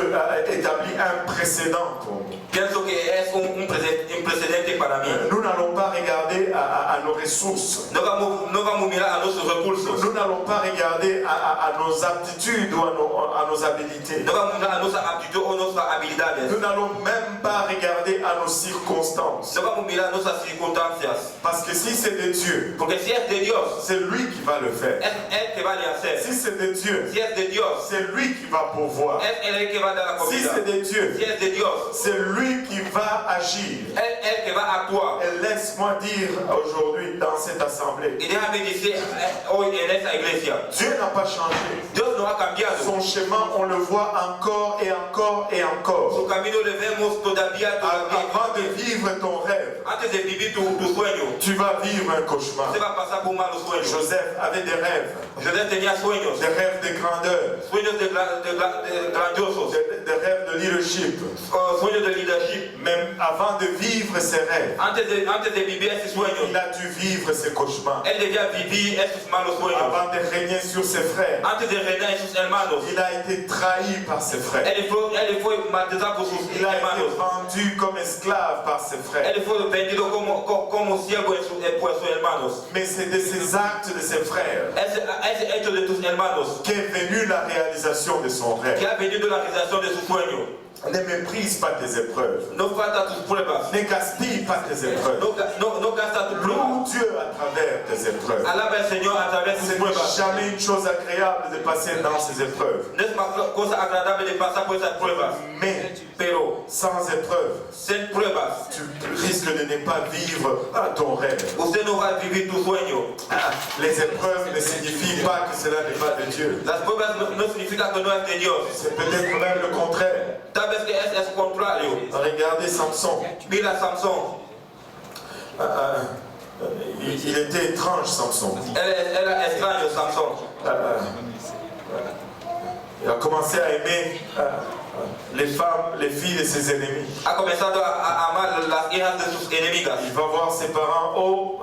établit un précédent pour nous. Pienso que es un precedente para mí. Nous n'allons pas regarder à nos ressources. No vamos a mirar a nuestros recursos. Nous n'allons pas regarder à nos aptitudes ou à nos habilités. No vamos a mirar a nuestras aptitudes o nuestras habilidades. Nous n'allons même pas regarder à nos circonstances. No vamos a mirar nuestras circunstancias. Parce que si c'est de Dieu, Porque si es de Dios, c'est lui qui va le faire. es Él que va a hacer. Si c'est de Dieu, Si es de Dios, c'est lui qui va pourvoir. es Él el que va a dar la Si comida. c'est de Dieu, Si es de Dios, c'est lui qui va agir. es Él que va a actuar. Et laisse-moi dire aujourd'hui dans cette assemblée, Y déjame decir hoy en esta iglesia, Dieu n'a pas changé. Dios no ha cambiado. Son chemin, on le voit encore et encore et encore. Su camino le vemos todavía. Avant de vivre ton rêve, Antes de vivir tu sueño, tu vas vivre un cauchemar. se va a pasar por malos sueños. Joseph avait des rêves, José tenía sueños, des rêves de grandeur, sueños de grandiosos, des rêves de leadership. sueños de leadership. Même avant de vivre ses rêves, Antes de vivir esos sueños, il a dû vivre ses cauchemars. él debía vivir esos malos sueños. Avant de régner sur ses frères, Antes de reinar en sus hermanos, il a été trahi par ses frères. él fue maltratado por sus Il a été hermanos. vendu comme esclave par ses frères. Él fue vendido como siervo por sus hermanos. Mais c'est de ces actes de ses frères Ese hecho de tus hermanos qu'est venue la réalisation de son rêve. que ha venido la realización de su sueño. Ne méprise pas tes épreuves. No falta tus pruebas. Ne gaspille pas tes épreuves. No gasta tus pruebas. Loue Dieu à travers tes épreuves. Alaba al Señor a través de Ce tus n'est pruebas. jamais une chose agréable de passer dans ces épreuves. No es una cosa agradable de pasar por esas pruebas. Mais Pero sans épreuve, sin pruebas, tu risques de ne pas vivre ton rêve. usted no va a vivir tu sueño. Les épreuves ne signifient pas que cela n'est pas de Dieu. Las pruebas no significa que no es de Dios. C'est peut-être même le contraire. Tal vez que es contrario. Regardez Samson. Mira Samson. Il était étrange, Samson. Era extraño Samson. Il a commencé à aimer les femmes, les filles de ses ennemis. Ha comenzado a amar las hijas de sus enemigas. Il va voir ses parents. Oh,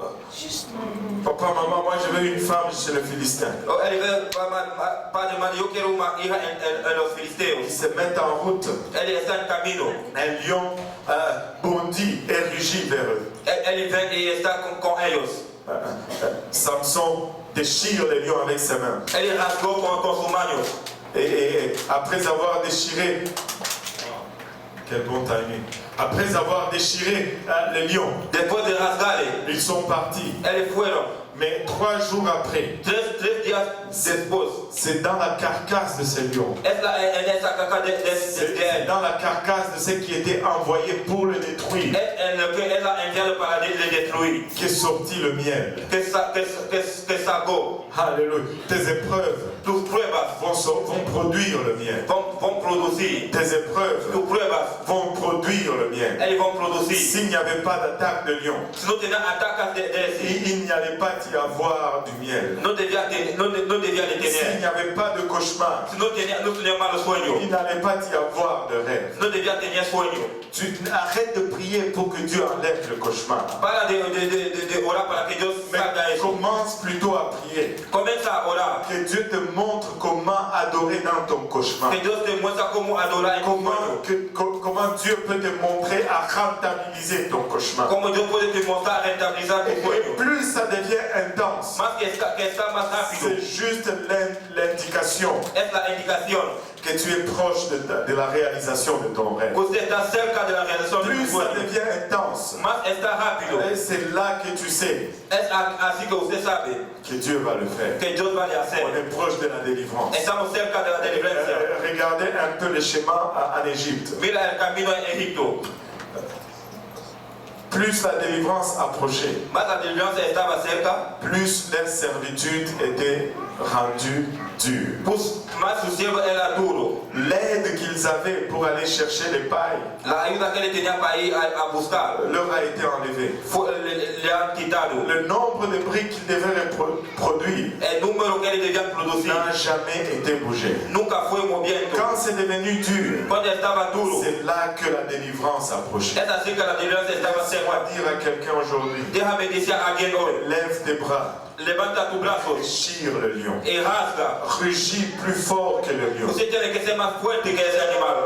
papa, maman, moi je veux une femme chez le Philistin. Él ve, padre, madre, yo quiero una hija en los Ils filisteos. se mettent en route. Él está en camino. Un lion bondit et rugit vers eux. Él ven y está con ellos. Samson déchire les lions avec ses mains. Él rasgó con sus manos. Et après avoir déchiré, quel bon timing. Après avoir déchiré les lions, Después de rasgarle, ils sont partis. él fueron. Mais 3 jours après, Tres días después, c'est dans la carcasse de ces lions. en esa caca de C'est él. dans la carcasse de ceux qui étaient envoyés pour le détruire En lo que él ha enviado para le destruir. qu'est sorti le miel. Que sacó. Alléluia. Tes épreuves Tus pruebas vont produire le miel. vont producir. Tes épreuves Tus pruebas, vont produire le miel. ellos vont producir. S'il n'y avait avait pas d'attaque de lion, se não tinha atacas il n'y allait pas y avoir du miel. não devia de S'il ter. n'y avait pas de cauchemar, Se não tinha mal sonho, il n'allait pas y avoir de rêve. não devia ter sonho. Tu arrêtes de prier pour que Dieu enlève le cauchemar. Para de orar para que Deus Mais saia isso. commence plutôt à prier. Começa a orar. Que Dieu te montre comment adorer dans ton cauchemar. Que Deus te mostra como adorar em sonho. Comment Dieu peut te montrer à rentabiliser ton cauchemar. Como Deus pode te mostrar a rentabilizar Et teu sonho. plus ça devient intense, Mas que está mais rápido. c'est juste l'indication Essa é a indicação. que tu es proche de la réalisation de ton rêve. Você está cerca da realização do Plus ça sonho. devient intense, Mas está rápido. et c'est là que tu sais É assim que você sabe que Dieu va le faire. que Deus vai lhe On hacer. est proche de la délivrance. Estamos cerca da deliverância. Regardez un peu le schéma en Égypte. Mira o caminho em Egito. Plus la délivrance approchait, Mas a deliverância estava cerca. plus leur servitude était rendue dure. Mas o servo era duro. L'aide qu'ils avaient pour aller chercher les pailles A ajuda que ele tinha para ir a buscar leur a été enlevée. lhe ha quitado. Le nombre de briques qu'ils devaient produire O número que ele devia produzir n'a jamais été bougé. nunca foi movimento. Quand c'est devenu dur, Quando estava duro, c'est là que la délivrance approchait. essa assim que a deliverância estava On cerca. va dire à quelqu'un aujourd'hui, Deixa-me dizer a alguém hoje. lève tes bras, Levanta tu braço chire le lion, e rasga. rugis plus fort que le lion. Você tem que ser mais forte que esse animal.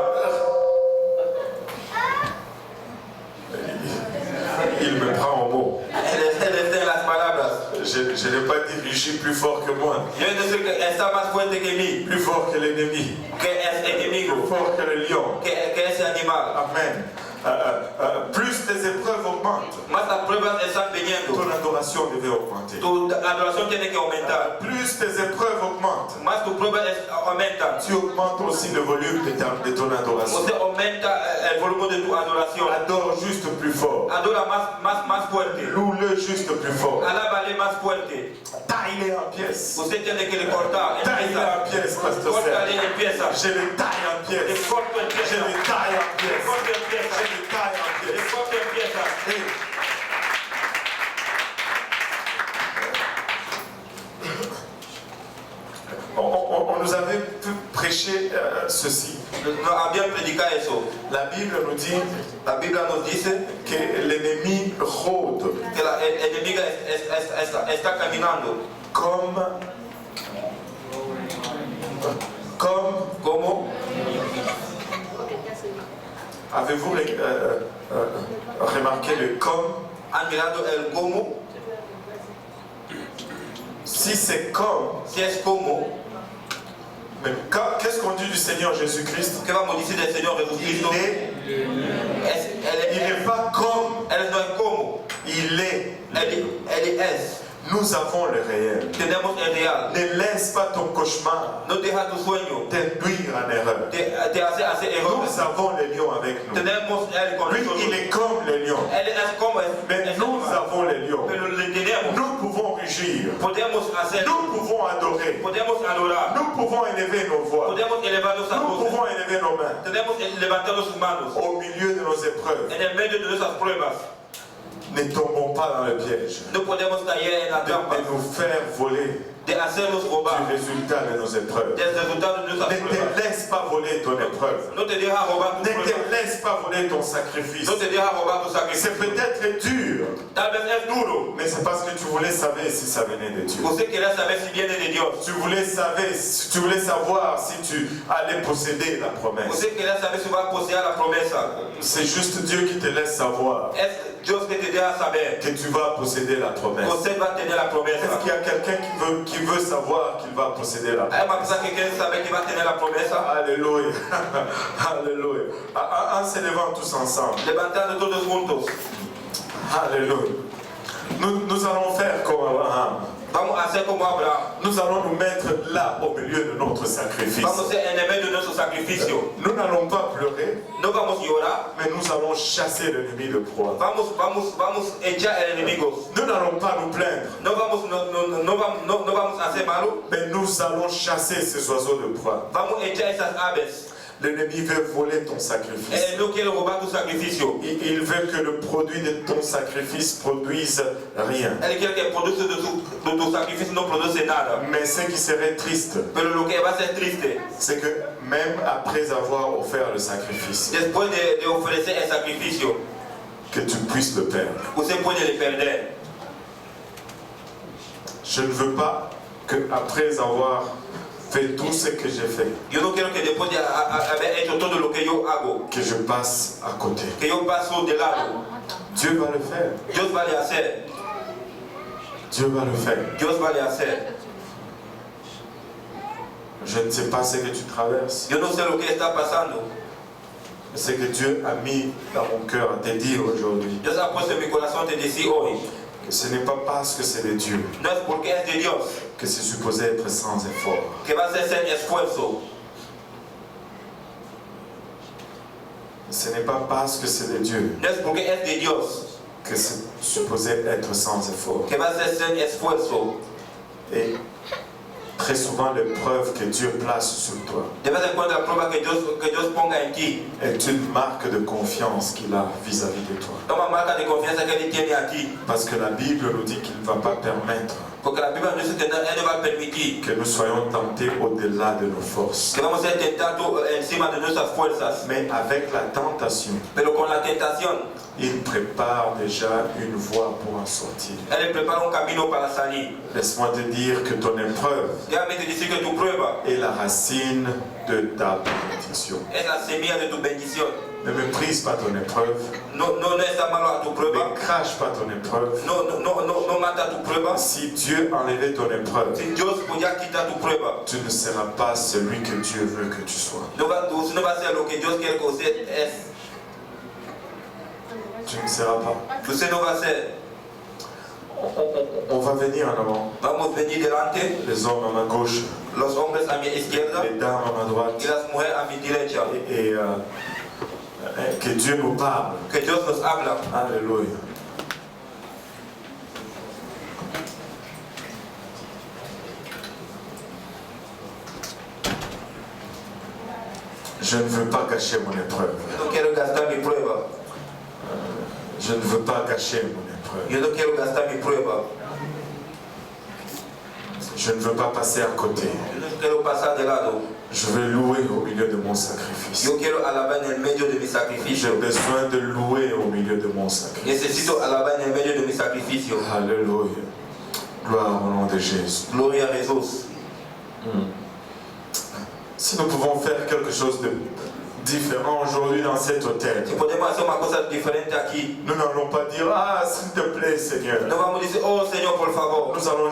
Il me prend au mot. Ele tem as palavras. Je n'ai pas dit rugis plus fort que moi, Eu disse que está mais forte que mim, plus fort que l'ennemi, que esse plus inimigo, fort que le lion. que esse animal. Amen. Plus les épreuves augmentent, Mas as provas estão vindo. ton adoration devait augmenter. Tu adoração tem que aumentar. Plus tes épreuves augmentent, Mas tu prova aumenta. tu augmentes aussi le volume de ton adoration. Você aumenta o volume de tua adoração. Adore juste plus fort. Adora mais forte. Loue-le juste plus fort. Alaba-le mais forte. Taille-les en pièces. Você tem que lhe cortar. Taille-les en pièces, pasteur Corta-lhe Serge. em peças. Je les taille en Ele pièces. corta em Je peças. les taille en Ele pièces. corta em Je peças. les taille en Ele pièces. corta em peças. Et on nous avait prêché ceci. Nós havíamos predicado isso. La Bible nous dit A Bíblia nos diz que l'ennemi rôde que a inimiga está caminhando como avez-vous remarqué le comme? han mirado el como. Si c'est comme, Se é como, mais qu'est-ce qu'on dit du Seigneur Jésus-Christ? o que vamos dizer do Senhor Jesus Cristo? Il n'est pas comme, Ele não é como, il est. ele é. Nous avons le réel. Temos o real. Ne laisse pas ton cauchemar Não deixa tu sonho t'induire en erreur. te hacer erro. Nous avons le lion avec nous. Tenemos ele con Lui, il nosotros. est comme le lion. Ele é como Mais nous avons le lion. pero le tenemos. Nous pouvons rugir. Podemos hacer, Nous pouvons adorer. podemos adorar, Nous pouvons élever nos voix. podemos elevar nossas Nous vozes, pouvons élever nos mains podemos levantar nossas manos au milieu de nos épreuves. en el medio de nossas pruebas. Ne tombons pas dans le piège Não podemos cair na trampa de nous faire voler de hacernos du roubar résultat de nos épreuves. des resultados de nossas Ne pruebas. te laisse pas voler ton épreuve. Não te deixa roubar Ne tus pruebas. te laisse pas voler ton sacrifice. Não te deixa roubar tu sacrifício. C'est peut-être dur, Talvez é duro. mais c'est parce que tu voulais savoir si ça venait de Dieu. Você queria saber se viene de Deus. Tu voulais savoir si tu allais posséder la promesse. Você queria saber se vai possuir a promessa. C'est juste Dieu qui te laisse savoir É Deus que te deixa saber. que tu vas posséder la promesse. Você vai ter a promessa. Est-ce qu'il y a quelqu'un qui veut savoir qu'il va posséder la É promesse? uma pessoa que quer saber que vai ter a promessa. Alléluia. Alléluia. En se levant tous ensemble. Levantando todos juntos. Alléluia. Nous allons faire comme Abraham. Vamos fazer como Abraão. Nous allons nous mettre là au milieu de notre sacrifice. Vamos ser no meio do nosso sacrifício. Nous n'allons pas pleurer, Não vamos chorar. mais nous allons chasser l'ennemi de proie. Vamos echar inimigos. Nous n'allons pas nous plaindre, Não vamos fazer mal. mais nous allons chasser ces oiseaux de proie. Vamos echar essas aves. L'ennemi veut voler ton sacrifice. Él no quiere robar tu sacrificio. Il veut que le produit de ton sacrifice produise rien. Él quiere que el producto de tu sacrificio no produce nada. Mais ce qui serait triste, Pero lo que va a ser triste, c'est que même après avoir offert le sacrifice, después de ofrecer el sacrificio, que tu puisses le perdre. usted puede le perder. Je ne veux pas que après avoir fait tout ce que j'ai fait, Yo no quiero que después de haber hecho todo lo que yo hago, que je passe à côté. que yo paso de lado. Dieu va le faire. Dios va a hacer. Dieu va le faire. Dios va a hacer. Je ne sais pas ce que tu traverses. Yo no sé lo que está pasando. Ce que Dieu a mis dans mon cœur à te dire aujourd'hui, Dios ha puesto en mi corazón te decir hoy. que ce n'est pas parce que c'est de Dieu No es porque es de Dios que c'est supposé être sans effort. que va a ser sin esfuerzo. Ce n'est pas parce que c'est de Dieu No es porque es de Dios que c'est supposé être sans effort. que va a ser sin esfuerzo. Et très souvent, l'épreuve que Dieu place sur toi De vez en cuando la prueba que Dios ponga en ti est une marque de confiance qu'il a vis-à-vis de toi. es una marca de confianza que Él tiene a ti. Parce que la Bible nous dit qu'il ne va pas permettre Porque la Biblia nos dice que Él no va a permitir que nous soyons tentés au-delà de nos forces. que vamos a ser tentados encima de nuestras fuerzas. Mais avec la tentation, Pero con la tentación, il prépare déjà une voie pour en sortir. Él prepara un camino para salir. Laisse-moi te dire que ton épreuve Déjame te decir que tu prueba est la racine de ta bénédiction. es la semilla de tu bendición. Ne méprise pas ton épreuve, No está malo a tu prueba. ne crache pas ton épreuve. No mata tu prueba. Si Dieu enlevait ton épreuve, Si Dios podía quitar tu prueba, tu ne seras pas celui que Dieu veut que tu sois. no va a ser lo que Dios quiere que usted es. Tu ne seras pas. Usted no va a ser. On va venir en avant. Vamos a venir delante, Les hommes à ma gauche, los hombres a mi izquierda les dames à ma droite. y las mujeres a mi derecha. Et que Dieu nous parle. Que Dios nos habla. Alléluia. Je ne veux pas gâcher mon épreuve. No quiero gastar mi prueba. Je ne veux pas gâcher mon épreuve. Yo no quiero gastar mi prueba. Je ne veux pas passer à côté. Yo no quiero pasar de lado. Je veux louer au milieu de mon sacrifice. Yo quiero alabar en el medio de mi J'ai sacrificio. besoin de louer au milieu de mon sacrifice. Necesito alabar en el medio de mi sacrificio. Alléluia. Gloire au nom de Jésus. Gloria a Jesús. Si nous pouvons faire quelque chose de différent aujourd'hui dans cet hôtel, Si podemos hacer una cosa diferente aquí, nous n'allons pas dire ah s'il te plaît Seigneur. no vamos a decir, oh Señor, por favor. Nous allons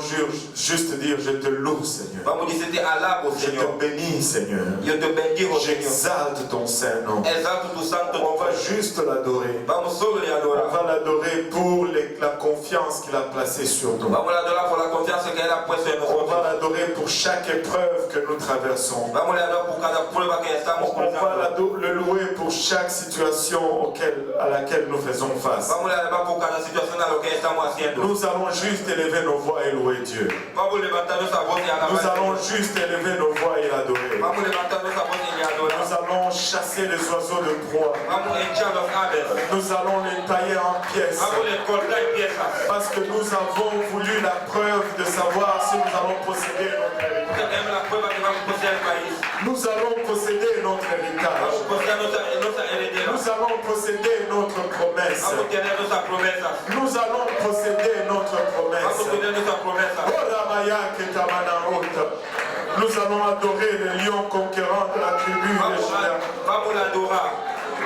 juste dire je te loue Seigneur. Vamos a decir, te alabo, Je te Señor. bénis Seigneur. Yo te bendigo, Señor. J'exalte ton saint nom. Exalto tu santo On va nombre. juste l'adorer. Vamos solo le On adorar. va l'adorer pour la confiance qu'il a placée sur nous. Vamos a adorar por la confianza que Él ha puesto en On nosotros. va l'adorer pour chaque épreuve que nous traversons. Vamos a adorar por cada prueba que estamos On va pasando. le louer pour chaque situation à laquelle nous faisons face. Vamos a alabar por cada situación a lo que estamos haciendo. Nous allons juste élever nos voix et louer Dieu. Vamos a levantar nuestra voz y alabar. Nous allons juste élever nos voix et l'adorer. Vamos a levantar nuestra voz y adorar. Nous allons chasser les oiseaux de proie. Vamos a echar los aves. Nous allons les tailler en pièces. Vamos a cortar en piezas. Parce que nous avons voulu la preuve de savoir si nous allons posséder notre héritage. Porque tenemos la prueba que vamos a poseer el país. Nous allons posséder notre héritage. Vamos a poseer nuestra heredera. Nous allons posséder notre promesse. Vamos a tener nuestra promesa. Nous allons posséder notre Vamos a promesse. tener nuestra promesa. Oh, Ramaya Ketamanarota. Nous allons adorer le lion conquérant de la tribu de Juda. Vamos a adorar.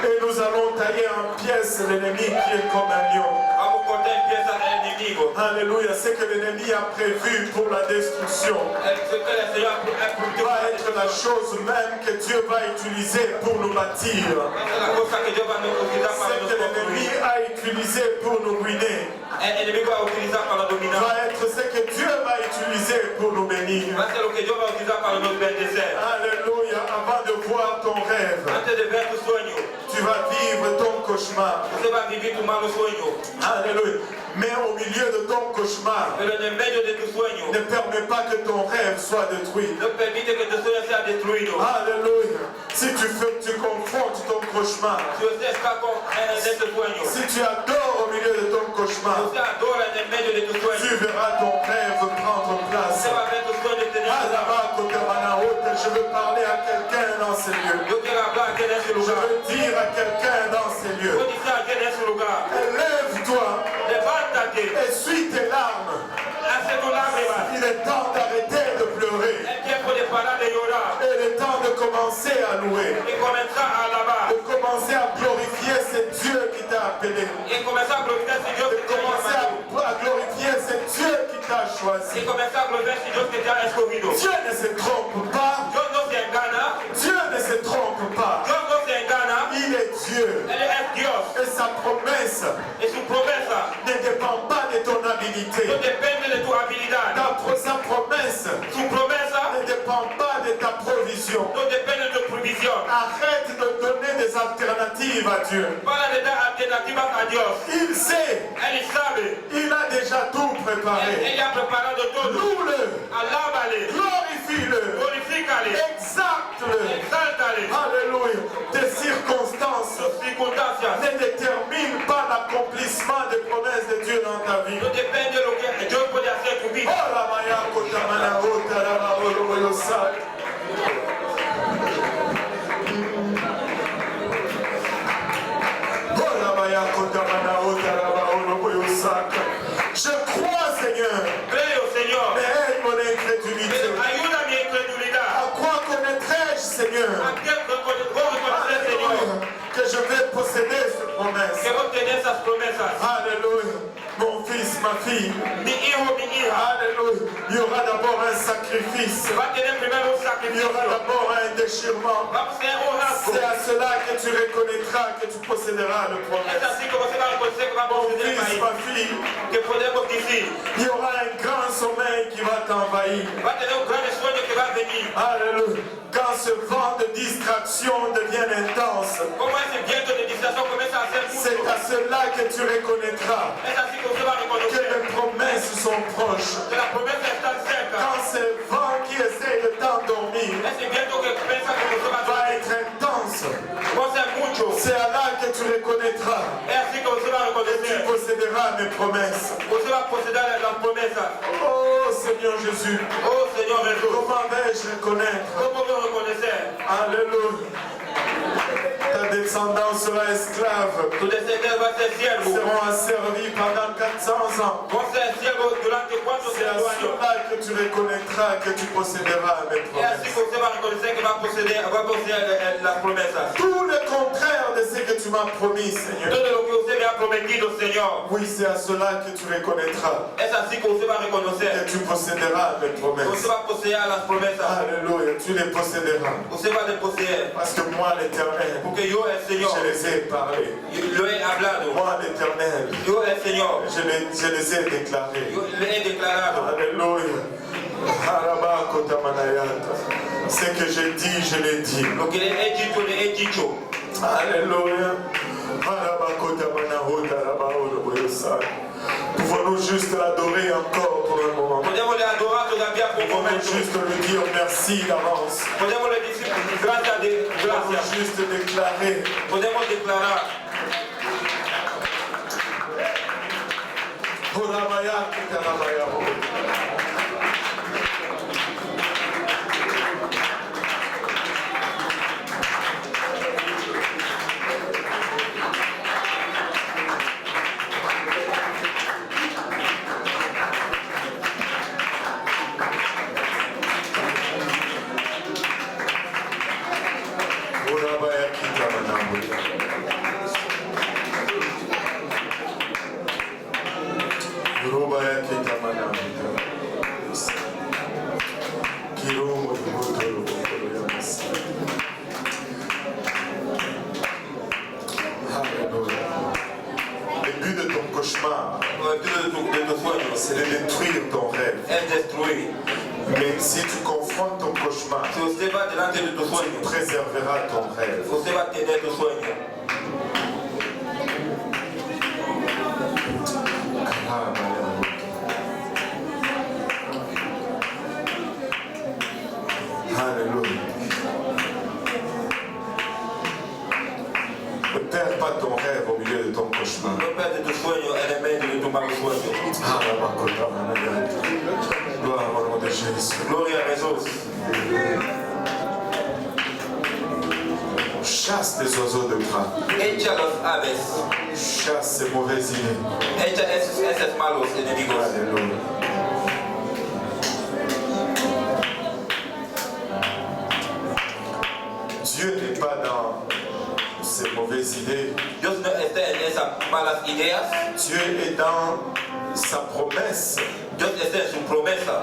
Et nous allons tailler en pièces l'ennemi qui est comme un lion. Vamos a cortar en piezas al enemigo. Alléluia. Ce que l'ennemi a prévu pour la destruction Ce que el Señor ha prometido va être la chose même que Dieu va utiliser pour nous bâtir. es la cosa que Dios va a utilizar para Ce nos que l'ennemi construir. a utilisé pour nous ruiner El enemigo va a utilizar para dominar. va être ce que Dieu va utiliser pour nous bénir. Va a ser lo que Dios va a utilizar para nos bendecer. Alléluia. Avant de voir ton rêve, Antes de ver tu sueño, tu vas vivre ton cauchemar. usted va a vivir tu malo sueño. Alléluia. Mais au milieu de ton cauchemar, Pero en el medio de tu sueño. Ne permets pas que ton rêve soit détruit. No permite que tu sueño sea destruido. Alléluia. Si tu confrontes ton cauchemar, Si usted está en ese sueño, si tu adores au milieu de ton si cauchemar, usted adora en el medio de tu tu sueño, verras ton rêve prendre place. usted va a ver tu sueño tener lugar. Je veux parler à quelqu'un dans ces lieux. Yo quiero hablar aquí en ese Je lugar. veux dire à quelqu'un dans ces Yo lieux. dice aquí en ese lugar, Lève-toi, levántate, essuie tes larmes. hace tu lágrima. Il est temps d'arrêter de pleurer. Es tiempo de parar de llorar Et il est temps de commencer à louer. y comenzar a alabar. De commencer à glorifier ce Dieu qui t'a appelé. Y comenzar a glorificar si Dios De que te ha commencer llamado. à glorifier ce Dieu qui t'a choisi. Y comenzar a glorificar si Dios que te ha escogido. Dieu ne se trompe pas. Dios no se engana. Dieu ne se trompe pas. Dios no se engana. Il est Dieu. Él es Dios. Et sa promesse Y su promesa ne dépend pas de ton no habilité. depende de tu habilidad. Sa promesse Su promesa ne dépend pas de ta provision. no depende de tu provisión. Arrête de donner des alternatives à Dieu. Para de dar alternativas a Dios. Il sait, Él sabe. il a déjà tout préparé. Él ha preparado todo. Loue-le, Alábale. glorifie-le, Glorifícale. exalte-le. Exáltale. Alléluia. Tes circonstances Sus circunstancias ne déterminent pas l'accomplissement des promesses de Dieu dans ta vie. no depende de lo que Dios puede hacer en tu vida. Oh la maya kota mana ota la ba olo olo sa. Oh la maya kota mana ota la ba olo olo sa. Je crois, Seigneur, Creo, Señor. mais aide mon incrédulité. Ayuda mi incredulidad. À quoi connaîtrais-je, Seigneur, ¿A qué reconocer, Señor? que je vais posséder cette promesse? Que vos tenés esas promesas. Alléluia. Mon fils, ma fille. Mi hijo, mi hija. Alléluia. Il y aura d'abord un sacrifice. Va a tener primero un Il y sacrificio. aura d'abord un déchirement. Vamos a tener un rasgo. C'est à cela que tu reconnaîtras que tu posséderas le Es promesse. así como se va a reconocer que vamos a Mon tener el fils, país. ma fille, Que podemos decir. il y aura un grand sommeil qui va t'envahir. Va a tener un gran sueño que va a venir. Alléluia. Quand ce vent de distraction devient intense, Como ese viento de distracción comienza a hacer c'est mucho. à cela que tu reconnaîtras Es así como se va a que reconocer les promesses sont proches. que la promesa está cerca. Quand ce vent qui essaie de t'endormir Ese viento que piensa que se va a va dormir. être intense, Va a ser mucho. c'est à là que tu reconnaîtras Es así como se va a que tu reconocer. posséderas mes promesses. Usted va a poseer las promesas. Oh Seigneur Jésus, Oh Señor Jesús. comment vais-je reconnaître? ¿Cómo voy a reconocer? Alléluia. Ta descendance sera esclave. Tu descendencia va a ser Ils siervo. seront asservis pendant 400 ans. Va a ser siervo durante C'est à 400 años. cela que tu reconnaîtras que tu posséderas mes Es así promesses. que usted va a reconocer que va a poseer las promesas. Tout le contraire de ce que tu m'as promis, Seigneur. Todo lo que usted me ha prometido, Señor. Oui, c'est à cela que tu reconnaîtras Es así que usted va a reconocer que tu posséderas mes que promesses. usted va a poseer las promesas. Alléluia, tu les posséderas. Usted va a poseer. Parce que moi, l'Éternel, Porque yo, el Señor, je les ai parlé. yo le he hablado. Moi, l'Éternel, Yo, el Señor, je les ai déclarés. yo le he declarado. Alléluia. Harabakotamanayata. Ce que j'ai dit, je l'ai dit. Lo que le he dicho, le he dicho. Alléluia. Harabakotamanahotarabahoroboyosai. Pouvons-nous juste l'adorer encore pour un moment? Podemos le adorar todavía por un Pouvons-nous momento. juste lui dire merci d'avance? Podemos le decir gracias de Pouvons-nous gracias. juste déclarer? Podemos declarar. Horabayakotarabayaho. Le but de ton cauchemar, De tus sueños c'est de détruire ton rêve. es destruir. Mais si tu confrontes ton cauchemar, Si usted va delante de tu tu sueño, préserveras ton rêve. usted va a tener tu sueño. Jésus. Glória a Jesus. Chasse les oiseaux de gras. Echa los aves. Chasse ces mauvaises idées. Echa esos malos enemigos. Alléluia. Dieu n'est pas dans ces mauvaises idées. Dios no está en esas malas ideas. Dieu est dans sa promesse. Dios está en su promesa.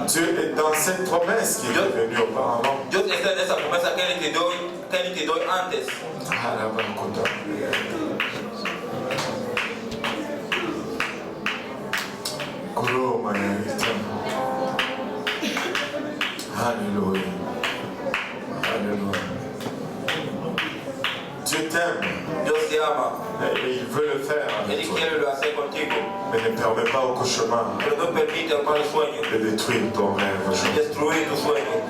Dieu est dans cette promesse qui est devenue auparavant. Dios está en esa promesa que Él te doy antes. Alléluia. Alléluia. Dieu t'aime Dios te ama. et il veut le faire avec Él toi. quiere lo hacer contigo. Mais ne permet pas au cauchemar Pero no permite al mal sueño de détruire ton rêve aujourd'hui. destruir tu sueño.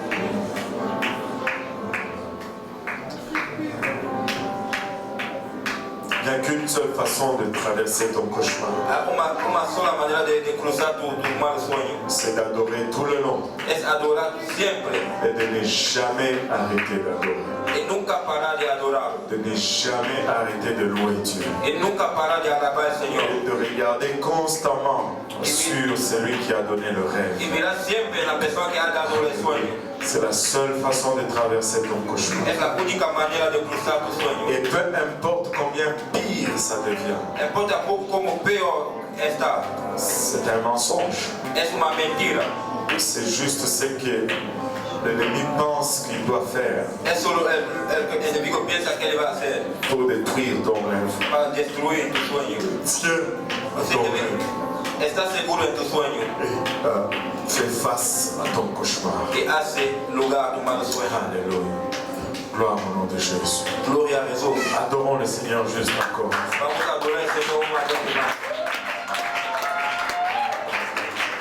Il n'y a qu'une seule façon de traverser ton cauchemar. Una sola manera de cruzar tu mal sueño. C'est d'adorer tout le long Es adorar siempre. et de ne jamais arrêter d'adorer. Y nunca parar de adorar. De ne jamais arrêter de louer Dieu. Y nunca parar de alabar al Señor. Et de regarder constamment sur celui qui a donné le rêve. Y mirar siempre en la persona que ha dado el sueño. C'est la seule façon de traverser ton cauchemar. Es la única manera de cruzar tu sueño. Et peu importe combien pire ça devient, No importa cómo peor está. c'est un mensonge. Es una mentira. C'est juste ce que l'ennemi pense qu'il doit faire Es solo el enemigo piensa que él va a hacer pour détruire ton rêve. para destruir tu sueño. Dieu, Así ton que rêve. estás seguro en tu sueño Et fais face à ton cauchemar. que hace lugar a tu mal sueño. Alléluia. Gloire au nom de Jésus. Gloria a Jesús. Adorons le Seigneur juste encore. Vamos a adorar al Señor una vez más.